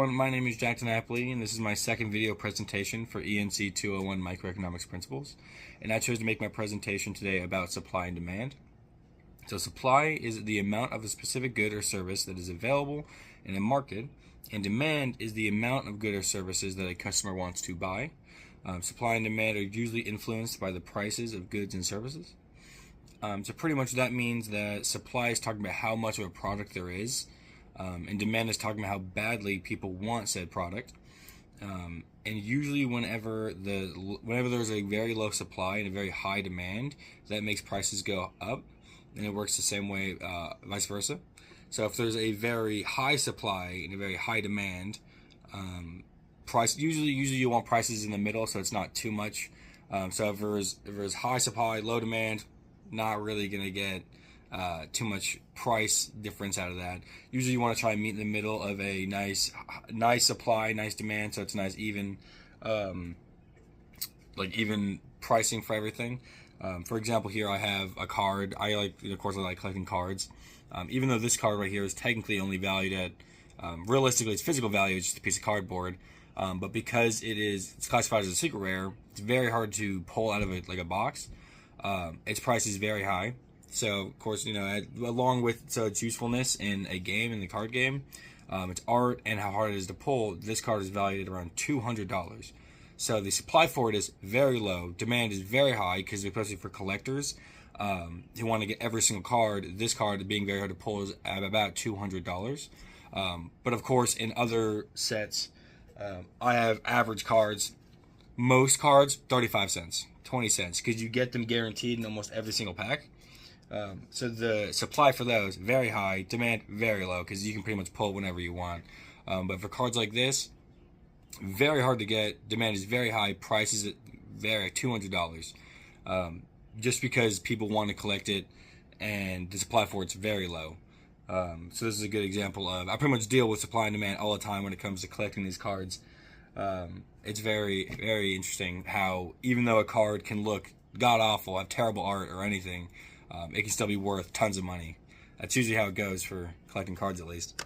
My name is Jack DiNapoli, and this is my second video presentation for ENC 201 Microeconomics Principles. And I chose to make my presentation today about supply and demand. So supply is the amount of a specific good or service that is available in a market, and demand is the amount of good or services that a customer wants to buy. Supply and demand are usually influenced by the prices of goods and services. So pretty much that means that supply is talking about how much of a product there is, and demand is talking about how badly people want said product. And usually whenever there's a very low supply and a very high demand, that makes prices go up, and it works the same way vice versa. So if there's a very high supply and a very high demand, usually you want prices in the middle, so it's not too much. So if there's high supply, low demand, not really gonna get too much price difference out of that. Usually you want to try and meet in the middle of a nice supply, nice demand, so it's nice even even pricing for everything. For example, here I have a card. I like collecting cards. Even though this card right here is technically only valued at realistically its physical value is just a piece of cardboard, but because it's classified as a secret rare, it's very hard to pull out of it like a box. Its price is very high. So of course, along with its usefulness in a game, in the card game, its art and how hard it is to pull, this card is valued at around $200. So the supply for it is very low. Demand is very high because, especially for collectors who want to get every single card, this card being very hard to pull is at about $200. But of course, in other sets, I have average cards. Most cards, 35 cents, 20 cents, because you get them guaranteed in almost every single pack. So the supply for those, very high, demand very low, because you can pretty much pull whenever you want. But for cards like this, very hard to get, demand is very high, price is very $200. Just because people want to collect it, and the supply for it's very low. So this is a good example of, I pretty much deal with supply and demand all the time when it comes to collecting these cards. It's very, very interesting how, even though a card can look god-awful, have terrible art or anything, it can still be worth tons of money. That's usually how it goes for collecting cards, at least.